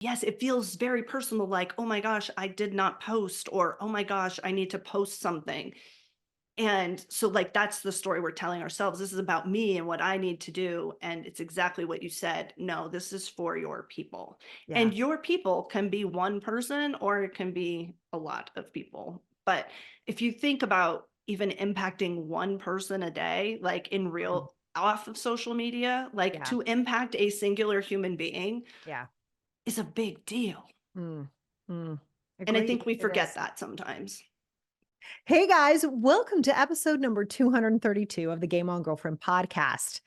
yes, it feels very personal, like, oh my gosh, I did not post, or oh my gosh, I need to post something. And so, like, that's the story we're telling ourselves. This is about me and what I need to do. And it's exactly what you said. No, this is for your people. Yeah. And your people can be one person or it can be a lot of people. But if you think about even impacting one person a day, like in Mm. real, off of social media, like Yeah. to impact a singular human being Yeah. is a big deal. Mm. Mm. And I Agreed. think we It forget is. that sometimes. Hey guys, welcome to episode number 232 of the Game On Girlfriend podcast.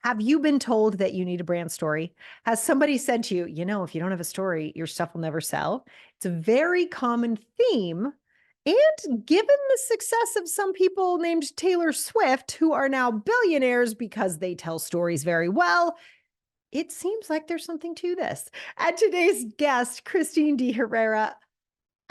Have you been told that you need a brand story? Has somebody said to you, if you don't have a story, your stuff will never sell? It's a very common theme. And given the success of some people named Taylor Swift, who are now billionaires because they tell stories very well, it seems like there's something to this. And today's guest, Christine DeHerrera,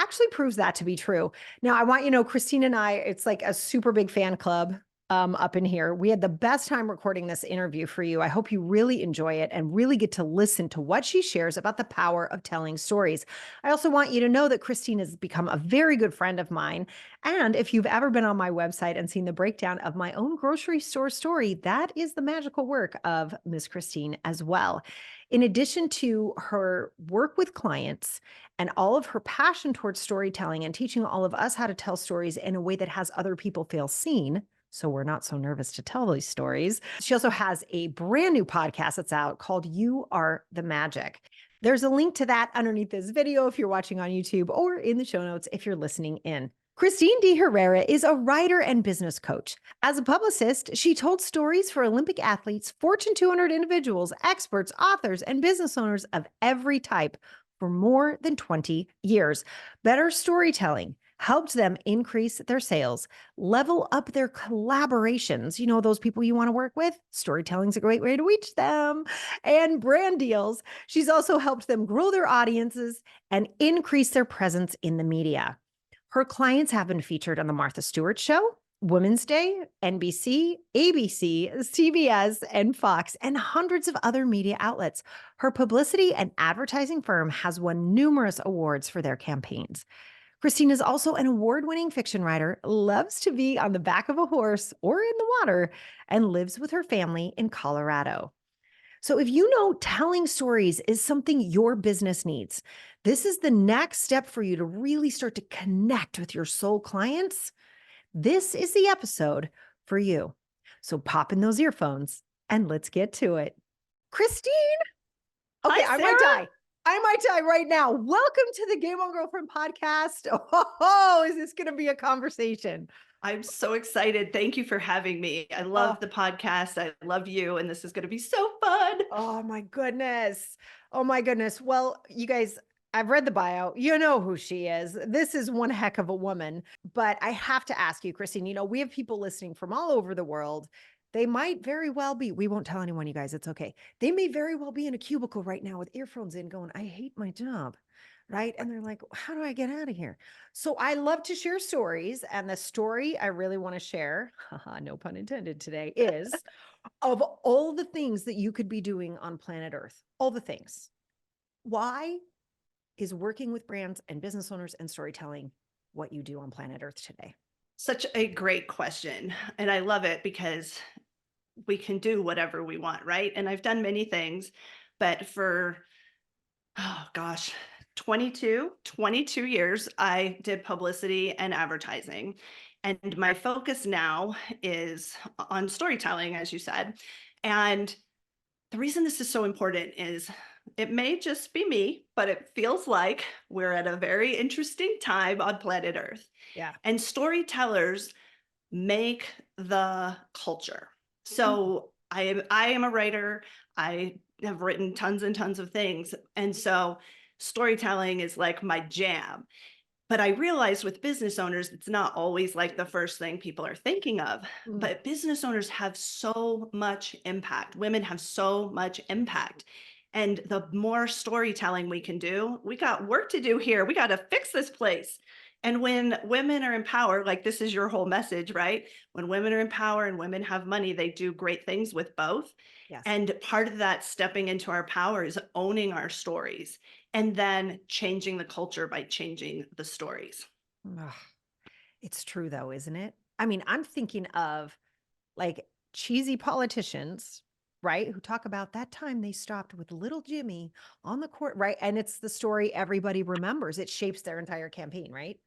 actually proves that to be true. Now, I want you to know, Christine and I, it's like a super big fan club up in here. We had the best time recording this interview for you. I hope you really enjoy it and really get to listen to what she shares about the power of telling stories. I also want you to know that Christine has become a very good friend of mine. And if you've ever been on my website and seen the breakdown of my own grocery store story, that is the magical work of Miss Christine as well. In addition to her work with clients, and all of her passion towards storytelling and teaching all of us how to tell stories in a way that has other people feel seen. So we're not so nervous to tell these stories. She also has a brand new podcast that's out called You Are the Magic. There's a link to that underneath this video if you're watching on YouTube or in the show notes if you're listening in. Christine DeHerrera is a writer and business coach. As a publicist, she told stories for Olympic athletes, Fortune 200 individuals, experts, authors, and business owners of every type for more than 20 years. Better storytelling helped them increase their sales, level up their collaborations. You know, those people you want to work with? Storytelling's a great way to reach them. And brand deals. She's also helped them grow their audiences and increase their presence in the media. Her clients have been featured on The Martha Stewart Show, Women's Day, NBC, ABC, CBS, and Fox, and hundreds of other media outlets. Her publicity and advertising firm has won numerous awards for their campaigns. Christine is also an award winning fiction writer, loves to be on the back of a horse or in the water, and lives with her family in Colorado. So, if you know telling stories is something your business needs, this is the next step for you to really start to connect with your soul clients. This is the episode for you. So, pop in those earphones and let's get to it. Christine, Hi, okay, I might Sarah. die. I might die right now. Welcome to the Game On Girlfriend podcast. Oh, is this going to be a conversation? I'm so excited. Thank you for having me. I Oh, love the podcast. I love you, and this is going to be so fun. oh my goodness. Oh my goodness. Well, you guys, I've read the bio. You know who she is. This is one heck of a woman. But I have to ask you, Christine, we have people listening from all over the world. They might very well be, we won't tell anyone, you guys, it's okay. They may very well be in a cubicle right now with earphones in going, I hate my job. Right. And they're like, how do I get out of here? So I love to share stories. And the story I really want to share, haha, no pun intended today, is of all the things that you could be doing on planet Earth, all the things. Why is working with brands and business owners and storytelling what you do on planet Earth today? Such a great question. And I love it because we can do whatever we want, right? And I've done many things, but for, oh gosh, 22 years, I did publicity and advertising. And my focus now is on storytelling, as you said. And the reason this is so important is it may just be me, but it feels like we're at a very interesting time on planet Earth. Yeah. And storytellers make the culture. Mm. So I am a writer. I have written tons and tons of things. And so storytelling is like my jam. But I realized with business owners, it's not always like the first thing people are thinking of. Mm. But business owners have so much impact. Women have so much impact. And the more storytelling we can do, we got work to do here. We got to fix this place. And when women are in power, like this is your whole message, right? When women are in power and women have money, they do great things with both. Yes. And part of that stepping into our power is owning our stories and then changing the culture by changing the stories. Ugh, it's true though, isn't it? I mean, I'm thinking of like cheesy politicians, right? Who talk about that time they stopped with little Jimmy on the court, right? And it's the story everybody remembers. It shapes their entire campaign, right?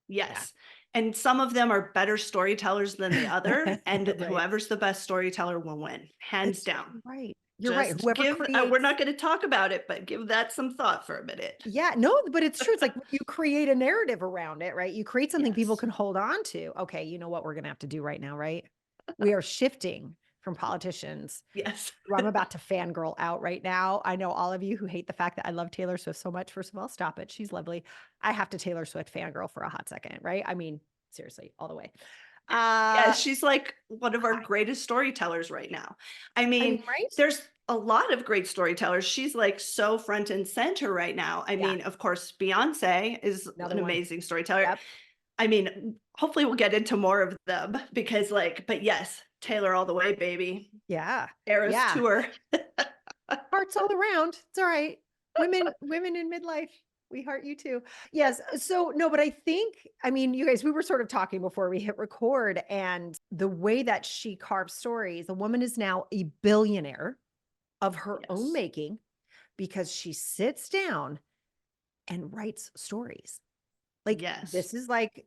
Yeah. Yes. And some of them are better storytellers than the other, and Right. whoever's the best storyteller will win, hands down. You're right. You're right. Just Whoever give, we're creates not going to talk about it, but give that some thought for a minute. Yeah, no, but it's true. It's like when you create a narrative around it, right? You create something people Yes. can hold on to. Okay, you know what we're gonna have to do right now, right? We are shifting from politicians. Yes. I'm about to fangirl out right now. I know all of you who hate the fact that I love Taylor Swift so much. First of all, stop it. She's lovely. I have to Taylor Swift fangirl for a hot second, right? I mean, seriously, all the way. Yeah, Uh, she's like one of our greatest storytellers right now. I I mean, mean, right? there's a lot of great storytellers. She's like so front and center right now. I Yeah, mean, of course, Beyonce is another an one. amazing storyteller. Yep. I mean, hopefully we'll get into more of them because like, but yes, Taylor all the way, baby. Yeah. Eras Yeah. tour. Hearts all around. It's all right. Women in midlife, we heart you too. Yes. So no, but I think, I mean, you guys, we were sort of talking before we hit record, and the way that she carves stories, the woman is now a billionaire of her own Yes. making because she sits down and writes stories. Like Yes. this is like,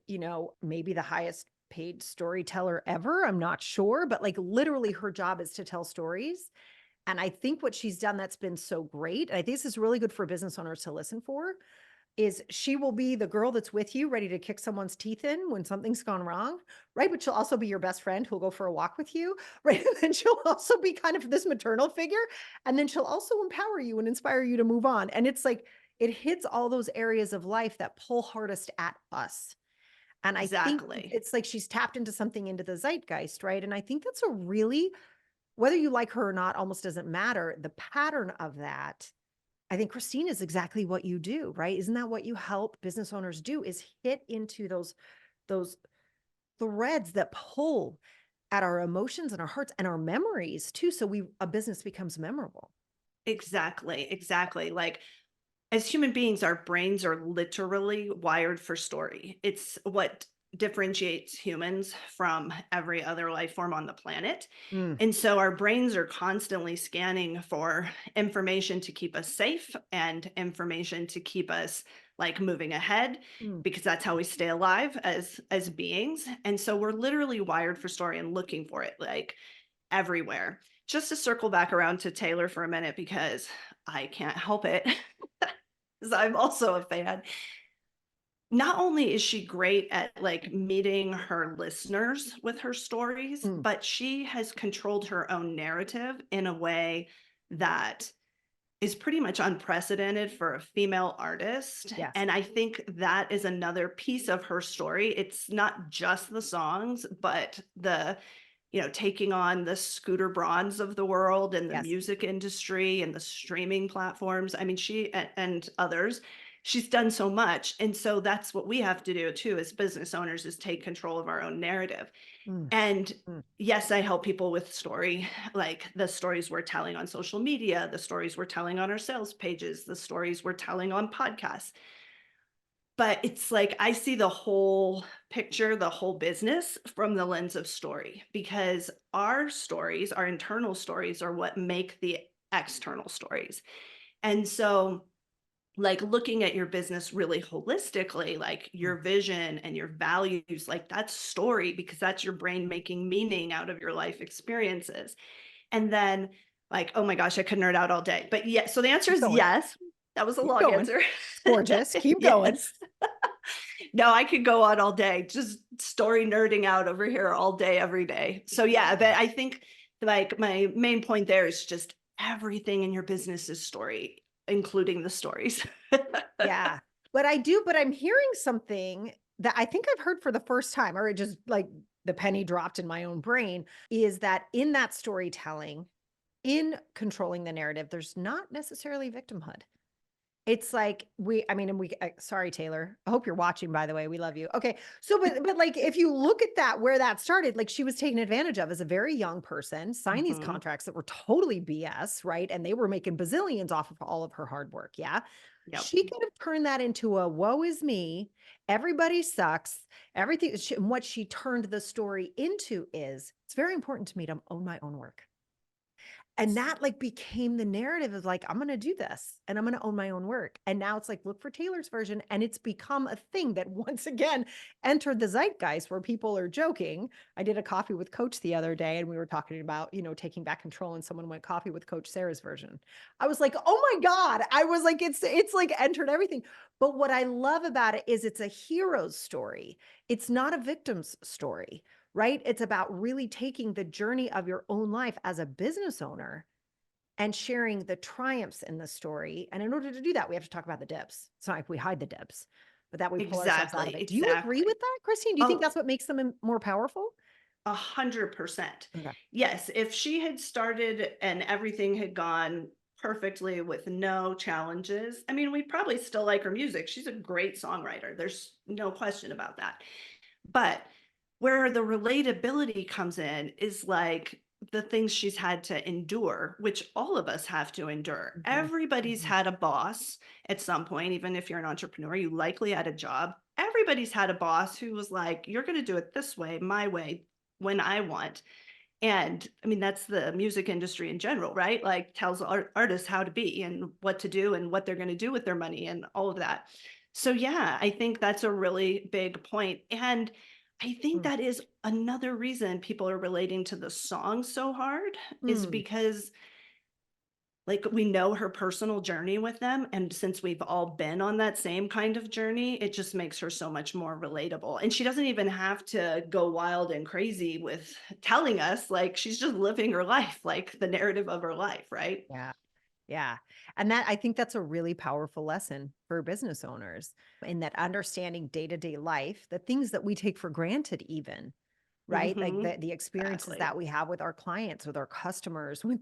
maybe the highest paid storyteller ever. I'm not sure, but like literally her job is to tell stories. And I think what she's done that's been so great, and I think this is really good for business owners to listen for, is she will be the girl that's with you, ready to kick someone's teeth in when something's gone wrong, right? But she'll also be your best friend who'll go for a walk with you, right? And then she'll also be kind of this maternal figure. And then she'll also empower you and inspire you to move on. And it's like, it hits all those areas of life that pull hardest at us. And I think Exactly. it's like she's tapped into something into the zeitgeist, right? And I think that's a really, whether you like her or not, almost doesn't matter. The pattern of that, I think Christine is exactly what you do, right? Isn't that what you help business owners do, is hit into those threads that pull at our emotions and our hearts and our memories too. So a business becomes memorable. Exactly. Exactly. Like as human beings, our brains are literally wired for story. It's what differentiates humans from every other life form on the planet. Mm, And so our brains are constantly scanning for information to keep us safe and information to keep us like moving ahead mm. because that's how we stay alive as beings. And so we're literally wired for story and looking for it like everywhere. Just to circle back around to Taylor for a minute because I can't help it. 'Cause I'm also a fan. Not only is she great at like meeting her listeners with her stories, Mm. but she has controlled her own narrative in a way that is pretty much unprecedented for a female artist. Yes. And I think that is another piece of her story. It's not just the songs, but taking on the Scooter Braun's of the world and the Yes. music industry and the streaming platforms. I mean, and others, she's done so much. And so that's what we have to do too as business owners is take control of our own narrative. Mm, And mm. yes, I help people with story, like the stories we're telling on social media, the stories we're telling on our sales pages, the stories we're telling on podcasts. But it's like I see the whole picture, the whole business from the lens of story because our stories, our internal stories are what make the external stories. And so like looking at your business really holistically, like Mm. your vision and your values, like that's story because that's your brain making meaning out of your life experiences. And then like, oh my gosh, I could nerd out all day. But yeah, so the answer Keep is going. yes. That was a Keep long going. answer. It's gorgeous. Keep going. Yes. No, I could go on all day, just story nerding out over here all day, every day. So yeah, but I think like my main point there is just everything in your business is story, including the stories. Yeah. But I'm hearing something that I think I've heard for the first time, or it just like the penny dropped in my own brain, is that in that storytelling, in controlling the narrative, there's not necessarily victimhood. It's like I mean, and sorry, Taylor. I hope you're watching, by the way. We love you. Okay. So, but like, if you look at that, where that started, like she was taken advantage of as a very young person, signed these Mhm. contracts that were totally BS, right? And they were making bazillions off of all of her hard work. Yeah. Yep. She could have turned that into a woe is me. Everybody sucks. Everything. And what she turned the story into is it's very important to me to own my own work. And that like became the narrative of like, I'm going to do this and I'm going to own my own work. And now it's like, look for Taylor's version. And it's become a thing that once again entered the zeitgeist where people are joking. I did a coffee with coach the other day and we were talking about, taking back control, and someone went coffee with coach Sarah's version. I was like, oh my God. I was like, it's like entered everything. But what I love about it is it's a hero's story. It's not a victim's story, right? It's about really taking the journey of your own life as a business owner and sharing the triumphs in the story. And in order to do that, we have to talk about the dips. It's not like we hide the dips, but that we pull ourselves out of Exactly, it. Do you agree exactly. with that, Christine? Do you think Oh, that's what makes them more powerful? 100%. Okay. Yes, if she had started and everything had gone perfectly with no challenges, I mean, we'd probably still like her music. She's a great songwriter. There's no question about that. But where the relatability comes in is like the things she's had to endure, which all of us have to endure. Mhm, Everybody's mhm. had a boss at some point, even if you're an entrepreneur, you likely had a job. Everybody's had a boss who was like, you're going to do it this way, my way, when I want. And I mean, that's the music industry in general, right? Like tells artists how to be and what to do and what they're going to do with their money and all of that. So yeah, I think that's a really big point. And I think Mm, that is another reason people are relating to the song so hard is mm. because like we know her personal journey with them, and since we've all been on that same kind of journey, it just makes her so much more relatable, and she doesn't even have to go wild and crazy with telling us, like, she's just living her life, like, the narrative of her life, right? Yeah. Yeah. And that I think that's a really powerful lesson for business owners in that understanding day-to-day life, the things that we take for granted even, right? Like Mhm. the experiences Exactly. that we have with our clients, with our customers, with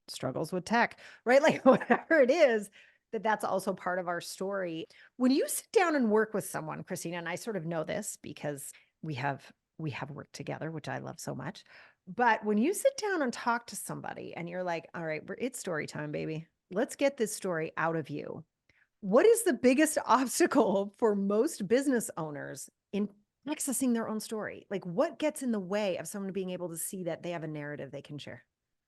struggles with tech, right? Like whatever it is, that's also part of our story. When you sit down and work with someone, Christina, and I sort of know this because we have we have worked together, which I love so much. But when you sit down and talk to somebody and you're like, all right, it's story time, baby. Let's get this story out of you. What is the biggest obstacle for most business owners in accessing their own story? Like what gets in the way of someone being able to see that they have a narrative they can share?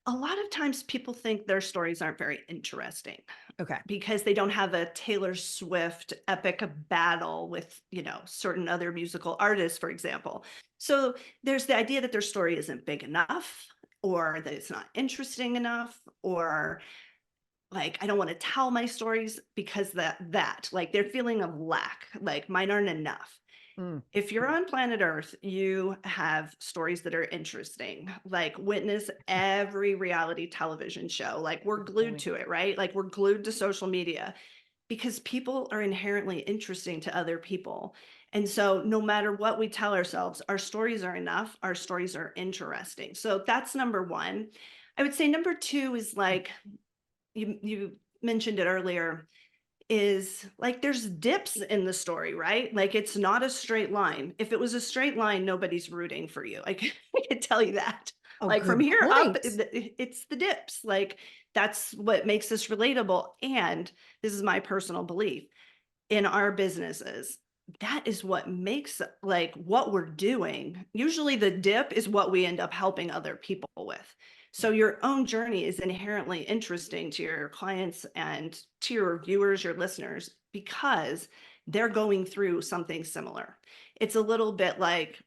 A lot of times people think their stories aren't very interesting Okay. because they don't have a Taylor Swift epic battle with, certain other musical artists, for example. So there's the idea that their story isn't big enough or that it's not interesting enough or like I don't want to tell my stories because that like they're feeling of lack, like mine aren't enough. Mm, If you're on planet Earth, you have stories that are interesting. Like witness every reality television show. Like we're good glued point. to it, right? Like we're glued to social media because people are inherently interesting to other people. And so no matter what we tell ourselves, our stories are enough, our stories are interesting. So that's number 1. I would say number 2 is like you mentioned it earlier, is like there's dips in the story, right? Like it's not a straight line. If it was a straight line, nobody's rooting for you. I can tell you that. Oh, Like from good here up, point. it's the dips. Like that's what makes this relatable. And this is my personal belief in our businesses. That is what makes like what we're doing. Usually the dip is what we end up helping other people with. So your own journey is inherently interesting to your clients and to your viewers, your listeners, because they're going through something similar. It's a little bit like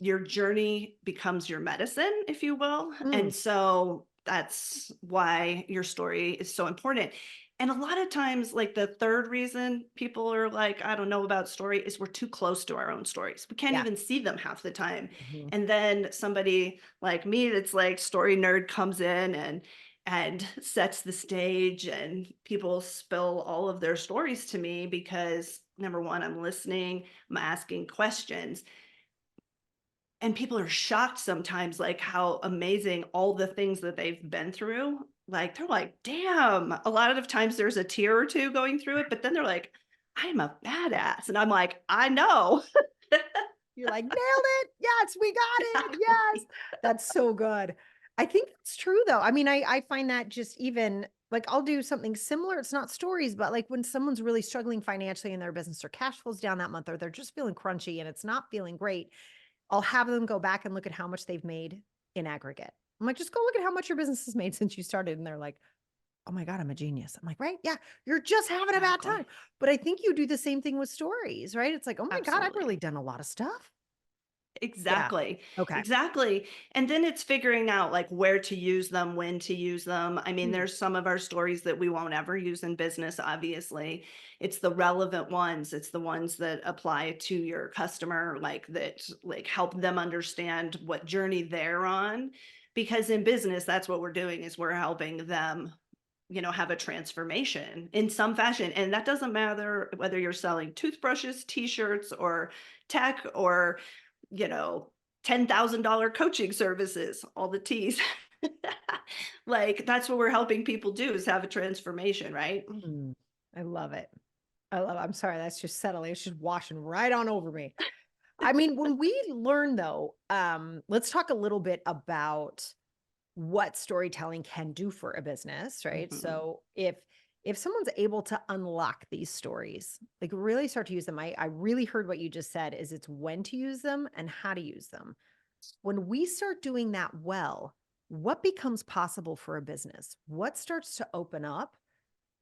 your journey becomes your medicine, if you will. Mm, And so that's why your story is so important. And a lot of times, like the third reason people are like, I don't know about story is we're too close to our own stories. We can't yeah. even see them half the time. Mhm. And then somebody like me that's like story nerd comes in and sets the stage and people spill all of their stories to me because number one, I'm listening, I'm asking questions and people are shocked sometimes, like, how amazing all the things that they've been through like, they're like, damn. A lot of times there's a tear or two going through it, but then they're like, I'm a badass. And I'm like, I know. You're like, nailed it. Yes, we got it. Yes. Exactly. That's so good. I think that's true though. I mean, I find that just even like I'll do something similar. It's not stories, but like when someone's really struggling financially in their business or cash flows down that month or they're just feeling crunchy and it's not feeling great, I'll have them go back and look at how much they've made in aggregate. I'm like, just go look at how much your business has made since you started. And they're like, oh my God, I'm a genius. I'm like, right? Yeah, you're just having a bad time. Exactly. But I think you do the same thing with stories, right? It's like, oh my God, I've Absolutely. really done a lot of stuff. Yeah. Exactly. Okay. Exactly. And then it's figuring out like where to use them, when to use them. I mean, Mm, there's some of our stories that we won't ever use in business, obviously. It's the relevant ones. It's the ones that apply to your customer, like that, like help them understand what journey they're on. Because in business, that's what we're doing is we're helping them, have a transformation in some fashion. And that doesn't matter whether you're selling toothbrushes, t-shirts, or tech, or you know, $10,000 coaching services, all the T's. Like that's what we're helping people do is have a transformation, right? mm. I love it. I love it. I'm sorry. That's just settling. It's just washing right on over me. I mean, when we learn though, let's talk a little bit about what storytelling can do for a business, right? Mhm. So if someone's able to unlock these stories, like really start to use them, I really heard what you just said is it's when to use them and how to use them. When we start doing that well, what becomes possible for a business? What starts to open up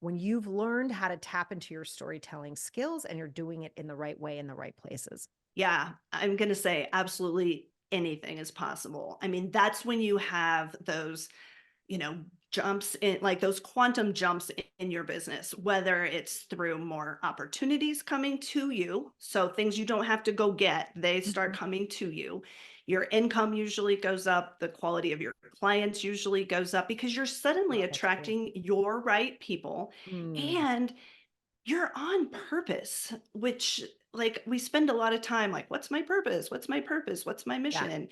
when you've learned how to tap into your storytelling skills and you're doing it in the right way in the right places? Yeah, I'm going to say absolutely anything is possible. I mean, that's when you have those jumps in, like those quantum jumps in your business, whether it's through more opportunities coming to you. So things you don't have to go get, they start Mhm. coming to you. Your income usually goes up. The quality of your clients usually goes up because you're suddenly Oh, that's cool. attracting your right people Mm, and you're on purpose, which like we spend a lot of time like, what's my purpose? What's my purpose? What's my yeah. mission?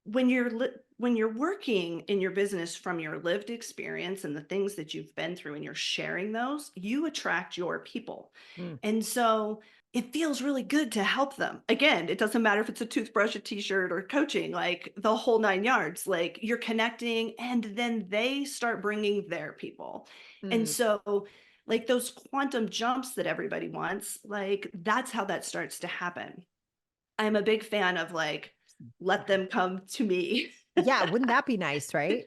When you're working in your business from your lived experience and the things that you've been through and you're sharing those, you attract your people. Mm, And so it feels really good to help them. Again, it doesn't matter if it's a toothbrush, a t-shirt, or coaching, like the whole 9 yards. Like you're connecting and then they start bringing their people. And mm. so like those quantum jumps that everybody wants, like that's how that starts to happen. I'm a big fan of like, let Okay. them come to me. Yeah, wouldn't that be nice, right?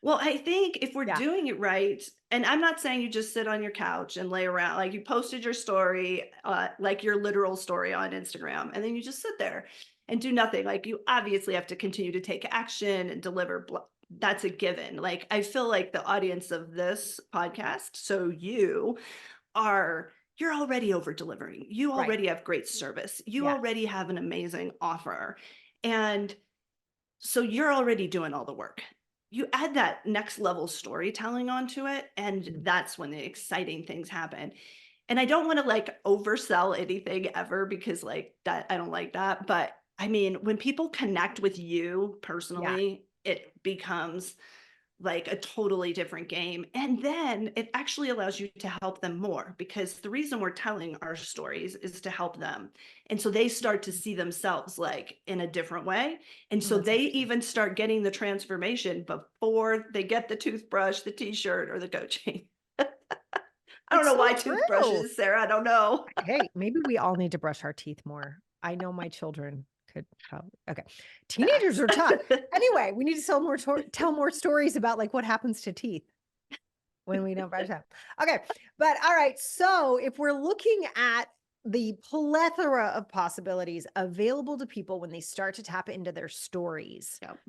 Well, I think if we're Yeah. doing it right, and I'm not saying you just sit on your couch and lay around, like you posted your story, like your literal story on Instagram, and then you just sit there and do nothing. Like you obviously have to continue to take action and deliver. That's a given. Like I feel like the audience of this podcast, so you're already over delivering. You Right. already have great service. You Yeah. already have an amazing offer. And so you're already doing all the work. You add that next level storytelling onto it, and Mm, that's when the exciting things happen. And I don't want to like oversell anything ever because like that I don't like that. But I mean, when people connect with you yeah. personally, it becomes like a totally different game. And then it actually allows you to help them more because the reason we're telling our stories is to help them. And so they start to see themselves like in a different way. And Oh, so that's they interesting. even start getting the transformation before they get the toothbrush, the t-shirt, or the coaching. I don't It's know so why true. toothbrushes, Sarah. I don't know. Hey, maybe we all need to brush our teeth more. I know my children could probably okay. Teenagers Facts. are tough. Anyway, we need to tell more stories about like what happens to teeth when we don't brush them. Okay. But all right. So if we're looking at the plethora of possibilities available to people when they start to tap into their stories, Yep.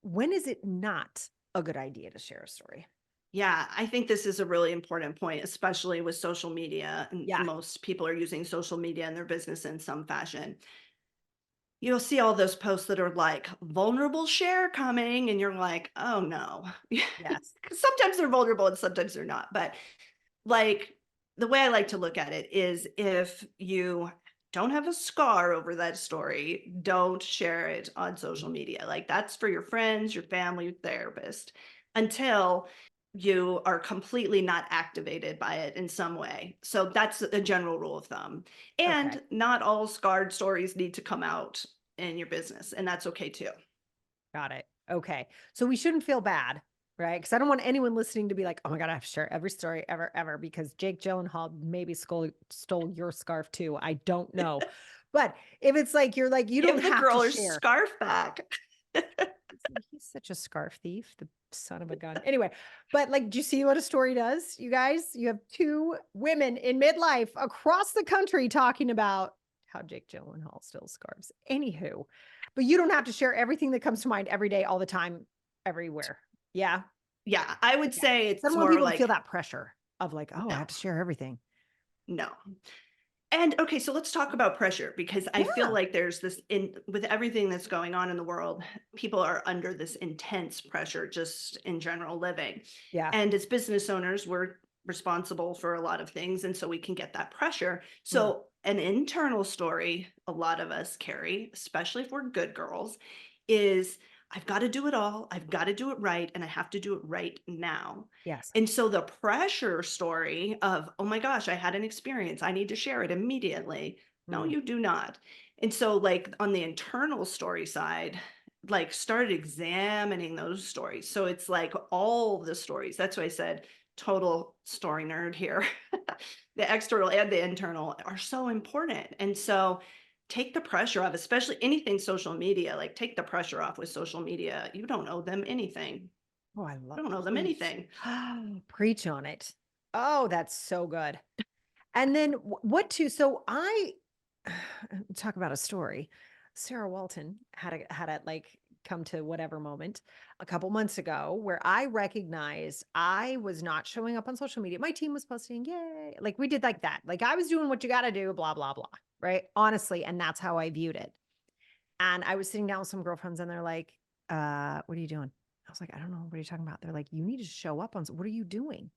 when is it not a good idea to share a story? Yeah, I think this is a really important point, especially with social media. And Yeah. most people are using social media in their business in some fashion. You'll see all those posts that are like vulnerable share coming, and you're like, oh no. Yes. 'Cause sometimes they're vulnerable and sometimes they're not. But like the way I like to look at it is if you don't have a scar over that story, don't share it on social media. Like that's for your friends, your family, your therapist until you are completely not activated by it in some way. So that's a general rule of thumb. Okay. And not all scarred stories need to come out in your business, and that's okay too. Got it. Okay. So we shouldn't feel bad, right? Because I don't want anyone listening to be like, oh my God, I have to share every story ever, ever, because Jake Gyllenhaal maybe stole your scarf too. I don't know. But if it's like, you're like, you don't Give the have to girl her share. scarf back. He's such a scarf thief, the son of a gun. Anyway, but like, do you see what a story does? You guys, you have two women in midlife across the country talking about how Jake Gyllenhaal steals scarves. Anywho, but you don't have to share everything that comes to mind every day, all the time, everywhere. Yeah. Yeah, I would Okay. say So I it's don't want more people to feel like, that pressure of like, oh, I no, have to share everything. no. And okay, so let's talk about pressure because I feel Yeah. like there's this in with everything that's going on in the world, people are under this intense pressure just in general living. Yeah. And as business owners, we're responsible for a lot of things. And so we can get that pressure. Mm. So, an internal story a lot of us carry, especially if we're good girls, is I've got to do it all. I've got to do it right. And I have to do it right now. Yes. And so the pressure story of, oh my gosh, I had an experience. I need to share it immediately. No, Mm. you do not. And so, like, on the internal story side, like, started examining those stories. So it's like all the stories. That's why I said total story nerd here. The external and the internal are so important. And so take the pressure off, especially anything social media. Like, take the pressure off with social media. You don't owe them anything. Oh, I You love don't owe them preach. anything. Preach on it. Oh, that's so good. And then what to so I talk about a story. Sarah Walton had a like come to whatever moment a couple months ago where I recognized I was not showing up on social media. My team was posting, yay. Like we did like that. Like I was doing what you got to do, blah, blah, blah. Right. Honestly. And that's how I viewed it. And I was sitting down with some girlfriends and they're like, what are you doing? I was like, I don't know. What are you talking about? They're like, you need to show up on, what are you doing?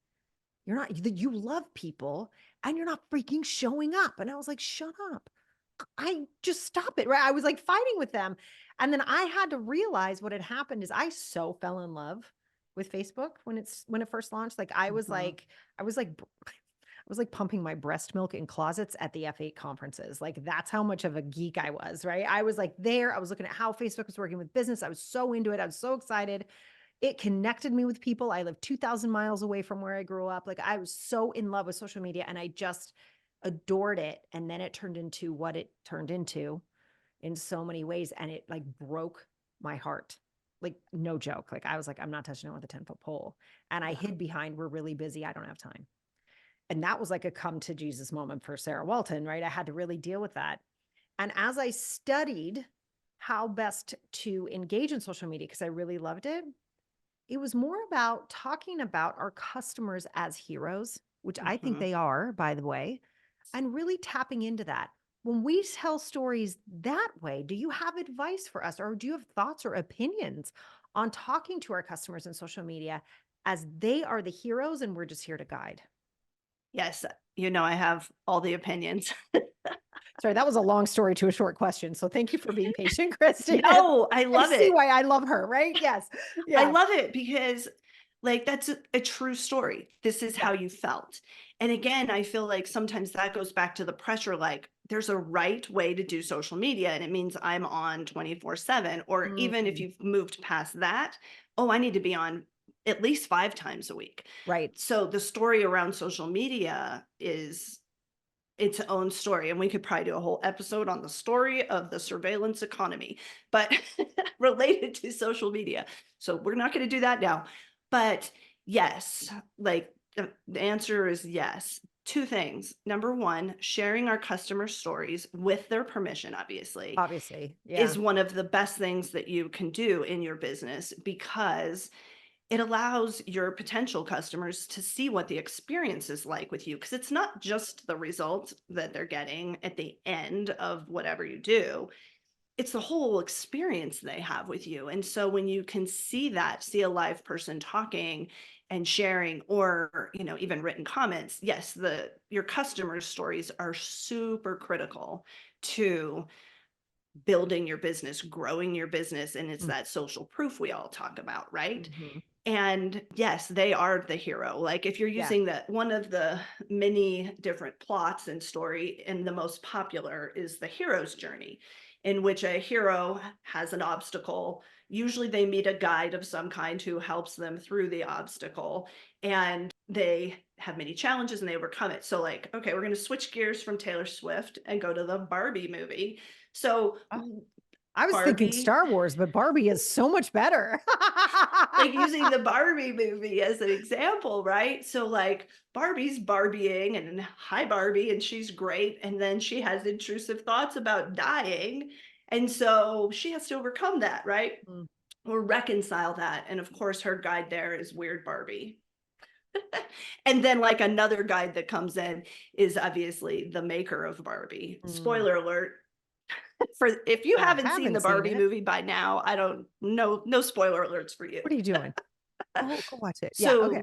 You're not, you love people and you're not freaking showing up. And I was like, shut up. I just stop it. Right. I was like fighting with them. And then I had to realize what had happened is I so fell in love with Facebook when it first launched. Like Mhm. I was like, I was like pumping my breast milk in closets at the F8 conferences. Like that's how much of a geek I was, right? I was like there. I was looking at how Facebook was working with business. I was so into it. I was so excited. It connected me with people. I live 2,000 miles away from where I grew up. Like I was so in love with social media and I just adored it. And then it turned into what it turned into in so many ways. And it like broke my heart. Like no joke. Like I was like, I'm not touching it with a 10-foot pole. And I Yeah. hid behind, we're really busy. I don't have time. And that was like a come to Jesus moment for Sarah Walton, right? I had to really deal with that. And as I studied how best to engage in social media, because I really loved it, it was more about talking about our customers as heroes, which I think Mhm. they are, by the way, and really tapping into that. When we tell stories that way, do you have advice for us or do you have thoughts or opinions on talking to our customers in social media as they are the heroes and we're just here to guide? Yes, I have all the opinions. Sorry, that was a long story to a short question. So thank you for being patient, Kristen. And No, I I love see it. why I love her, right? Yes. I Yeah. love it because, like, that's a true story. This is Yeah. how you felt. And again, I feel like sometimes that goes back to the pressure, like, there's a right way to do social media, and it means I'm on 24/7, or even if Mhm. you've moved past that, oh, I need to be on at least 5 times a week. Right. So the story around social media is its own story, and we could probably do a whole episode on the story of the surveillance economy, but related to social media. So we're not going to do that now. But yes, like the answer is yes. Two things. Number one, sharing our customer stories with their permission, obviously, Obviously. Yeah. is one of the best things that you can do in your business because it allows your potential customers to see what the experience is like with you because it's not just the result that they're getting at the end of whatever you do, it's the whole experience they have with you. And so when you can see that, see a live person talking and sharing, or even written comments, yes, the your customers stories are super critical to building your business, growing your business, and it's that social proof we all talk about, right? Mhm. And yes, they are the hero. Like if you're Yeah. using that, one of the many different plots and story, and the most popular is the hero's journey, in which a hero has an obstacle. Usually they meet a guide of some kind who helps them through the obstacle, and they have many challenges and they overcome it. So, like, okay, we're going to switch gears from Taylor Swift and go to the Barbie movie. So, I was thinking Barbie, Star Wars, but Barbie is so much better. like using the Barbie movie as an example, right? So like Barbie's Barbieing and hi Barbie and she's great and then she has intrusive thoughts about dying and so she has to overcome that, right? Mm. Or reconcile that. And of course her guide there is Weird Barbie. And then like another guide that comes in is obviously the maker of Barbie. Mm. Spoiler alert, for if you I haven't seen the haven't seen Barbie it. movie by now, I don't know, no spoiler alerts for you. What are you doing? Go watch it. Yeah, okay. So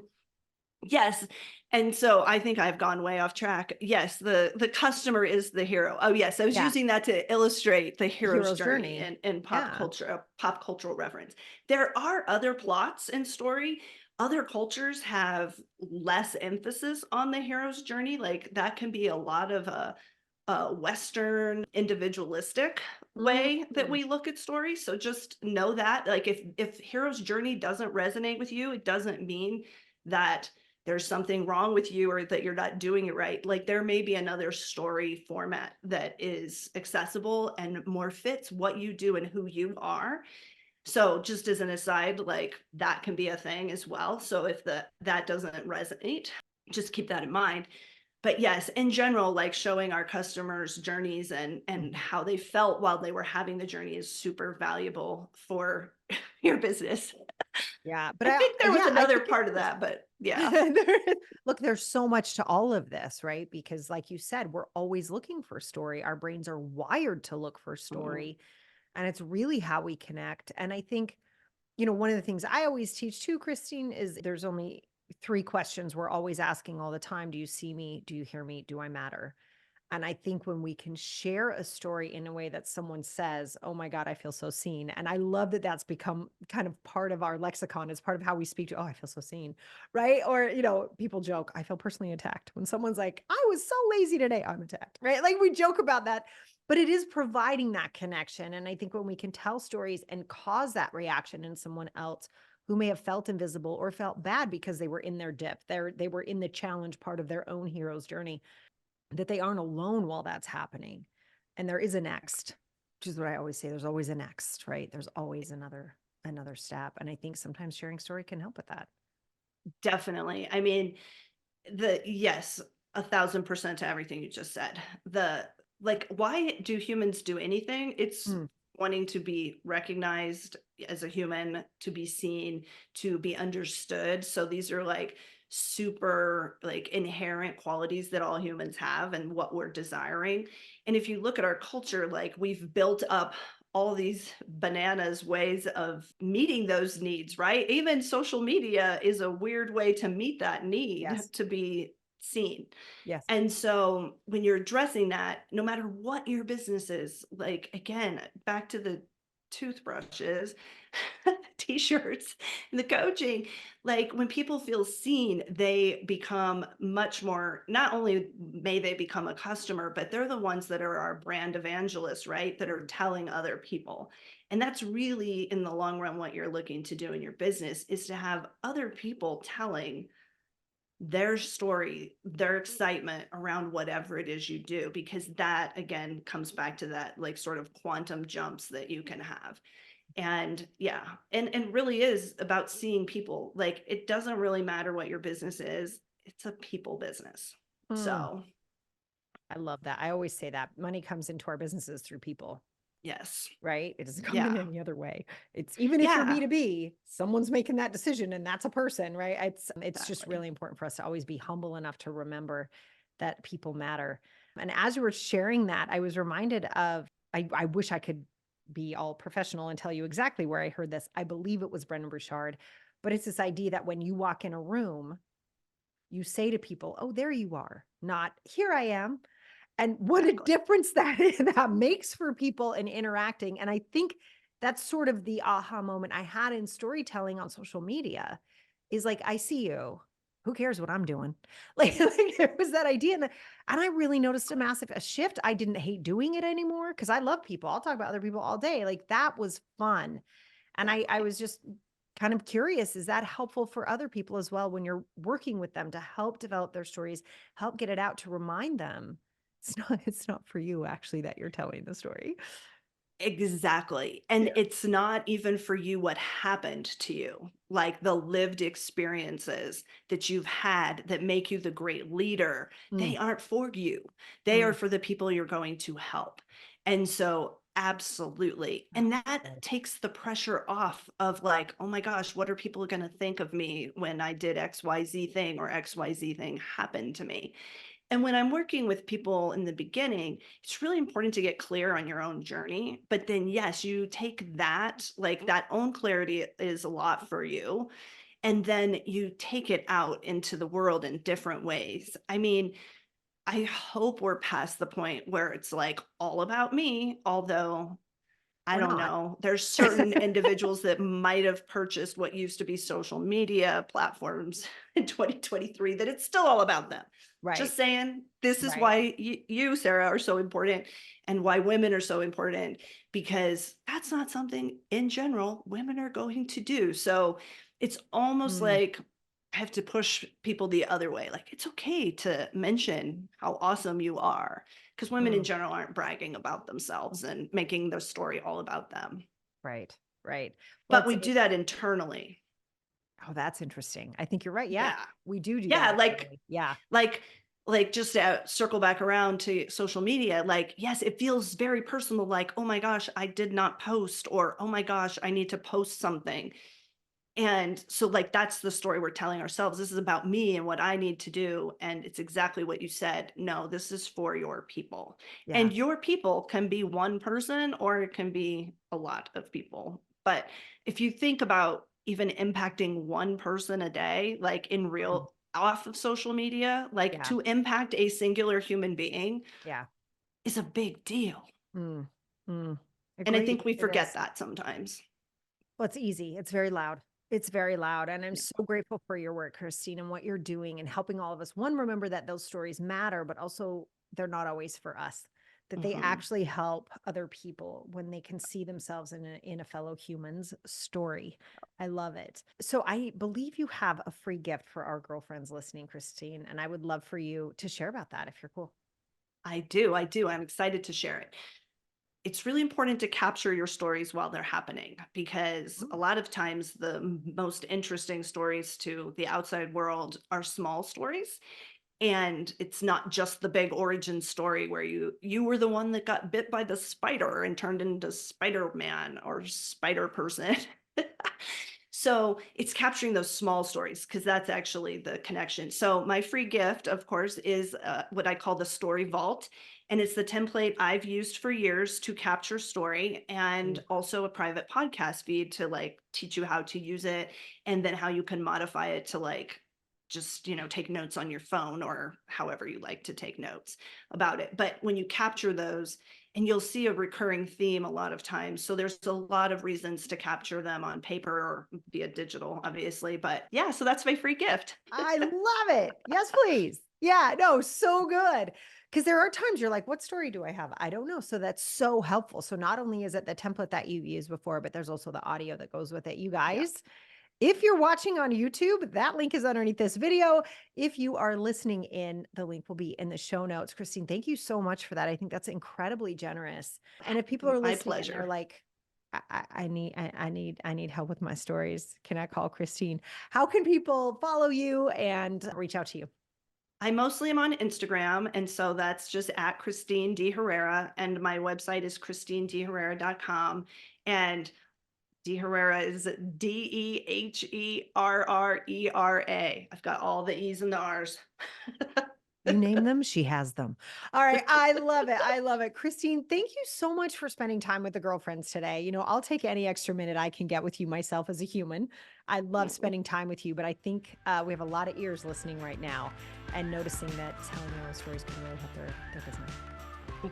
yes, and so I think I've gone way off track. Yes, the customer is the hero. Oh yes, I was Yeah, using that to illustrate the the hero's hero's journey journey. in pop Yeah. culture, pop cultural reference. There are other plots in story. Other cultures have less emphasis on the hero's journey. Like that can be a lot of a Western individualistic way that Mm. we look at stories. So just know that, like, if hero's journey doesn't resonate with you, it doesn't mean that there's something wrong with you or that you're not doing it right. Like there may be another story format that is accessible and more fits what you do and who you are. So just as an aside, like that can be a thing as well. So if that doesn't resonate, just keep that in mind. But yes, in general, like showing our customers journeys and Mhm. how they felt while they were having the journey is super valuable for your business. Yeah, but I think there was yeah, I another think it part of is. that, but yeah. Look, there's so much to all of this, right? Because like you said, we're always looking for story. Our brains are wired to look for Mhm. story, and it's really how we connect. And I think, one of the things I always teach too, Christine, is there's only three questions we're always asking all the time. Do you see me? Do you hear me? Do I matter? And I think when we can share a story in a way that someone says, "Oh my God, I feel so seen." And I love that that's become kind of part of our lexicon. It's part of how we speak to, "Oh, I feel so seen." Right? Or, people joke, "I feel personally attacked." When someone's like, "I was so lazy today, I'm attacked." Right? Like we joke about that, but it is providing that connection. And I think when we can tell stories and cause that reaction in someone else who may have felt invisible or felt bad because they were in their dip, they were in the challenge part of their own hero's journey, that they aren't alone while that's happening. And there is a next, which is what I always say. There's always a next, right? There's always another step. And I think sometimes sharing story can help with that. Definitely. I mean, the yes, 1,000% to everything you just said. The like, why do humans do anything? It's Mm. wanting to be recognized as a human, to be seen, to be understood. So these are like super like inherent qualities that all humans have and what we're desiring. And if you look at our culture, like we've built up all these bananas ways of meeting those needs, right? Even social media is a weird way to meet that need Yes. to be seen. Yes. And so when you're addressing that, no matter what your business is, like again, back to the toothbrushes, t-shirts, and the coaching, like when people feel seen, they become much more, not only may they become a customer, but they're the ones that are our brand evangelists, right? That are telling other people. And that's really in the long run what you're looking to do in your business is to have other people telling their story, their excitement around whatever it is you do, because that again comes back to that like sort of quantum jumps that you can have. And yeah, and really is about seeing people. Like it doesn't really matter what your business is, it's a people business. Mm. So I love that. I always say that money comes into our businesses through people, yes. right? It doesn't come in Yeah. any other way. It's even if you're Yeah, B2B, someone's making that decision and that's a person, right? It's just exactly. really important for us to always be humble enough to remember that people matter. And as you were sharing that, I was reminded of, I wish I could be all professional and tell you exactly where I heard this. I believe it was Brendan Burchard, but it's this idea that when you walk in a room, you say to people, "Oh, there you are," not "Here I am." And what a Exactly. difference that that makes for people in interacting. And I think that's sort of the aha moment I had in storytelling on social media is like, I see you. Who cares what I'm doing? Like there was that idea. And I really noticed a massive a shift. I didn't hate doing it anymore because I love people. I'll talk about other people all day. Like that was fun. And I was just kind of curious, is that helpful for other people as well when you're working with them to help develop their stories, help get it out to remind them it's not for you actually that you're telling the story. Exactly. And Yeah. it's not even for you what happened to you, like the lived experiences that you've had that make you the great leader. Mm, They aren't for you. They are mm. for the people you're going to help. And so, absolutely. Oh, And that good. takes the pressure off of like, oh my gosh, what are people going to think of me when I did XYZ thing or XYZ thing happened to me? And when I'm working with people in the beginning, it's really important to get clear on your own journey. But then, yes, you take that, like that own clarity is a lot for you. And then you take it out into the world in different ways. I mean, I hope we're past the point where it's like all about me, although I Or don't not. know. There's certain individuals that might have purchased what used to be social media platforms in 2023 that it's still all about them. Right. Just saying, this is Right. why you, Sarah, are so important and why women are so important, because that's not something in general women are going to do. So it's almost Mm, like I have to push people the other way. Like it's okay to mention how awesome you are because women in mm. general aren't bragging about themselves and making the story all about them. Right. Right. Well, But it's we do that internally. oh, that's interesting. I think you're right. Yeah. Yeah. We do Yeah. that internally. Yeah. Like, like just to circle back around to social media, like, yes, it feels very personal. Like, oh my gosh, I did not post, or oh my gosh, I need to post something. And so, like, that's the story we're telling ourselves. This is about me and what I need to do. And it's exactly what you said. No, this is for your people. Yeah. And your people can be one person or it can be a lot of people. But if you think about even impacting one person a day, like in Mm. real off of social media, like Yeah. to impact a singular human being Yeah. is a big deal. Mm. Mm. And I Agreed. think we It forget is. that sometimes. Well, it's easy. It's very loud. It's very loud. And I'm so grateful for your work, Christine, and what you're doing and helping all of us. One, remember that those stories matter, but also they're not always for us, that they Mhm. actually help other people when they can see themselves in a fellow human's story. I love it. So I believe you have a free gift for our girlfriends listening, Christine, and I would love for you to share about that if you're cool. I do. I do. I'm excited to share it. It's really important to capture your stories while they're happening because Mm. a lot of times the most interesting stories to the outside world are small stories, and it's not just the big origin story where you were the one that got bit by the spider and turned into Spider-Man or Spider Person. So it's capturing those small stories because that's actually the connection. So my free gift, of course, is what I call the story vault, and it's the template I've used for years to capture story, and Mm. also a private podcast feed to like teach you how to use it, and then how you can modify it to like just take notes on your phone or however you like to take notes about it. But when you capture those, and you'll see a recurring theme a lot of times. So there's a lot of reasons to capture them on paper or via digital, obviously. But yeah, so that's my free gift. I love it. Yes, please. Yeah, no, so good. Because there are times you're like, what story do I have? I don't know. So that's so helpful. So not only is it the template that you've used before, but there's also the audio that goes with it. You Yeah, guys, if you're watching on YouTube, that link is underneath this video. If you are listening in, the link will be in the show notes. Christine, thank you so much for that. I think that's incredibly generous. And if people are my listening and they're pleasure. like, I need help with my stories. Can I call Christine? How can people follow you and reach out to you? I mostly am on Instagram. And so that's just at Christine DeHerrera. And my website is christinedherrera.com. And DeHerrera is DeHerrera. I've got all the E's and the R's. You name them, she has them. All right. I love it. I love it. Christine, thank you so much for spending time with the girlfriends today. I'll take any extra minute I can get with you myself as a human. I love spending time with you, but I think we have a lot of ears listening right now and noticing that telling their own stories can really help their business.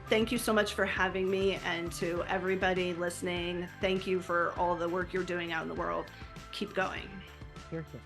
Thank you so much for having me, and to everybody listening, thank you for all the work you're doing out in the world. Keep going. Here, here.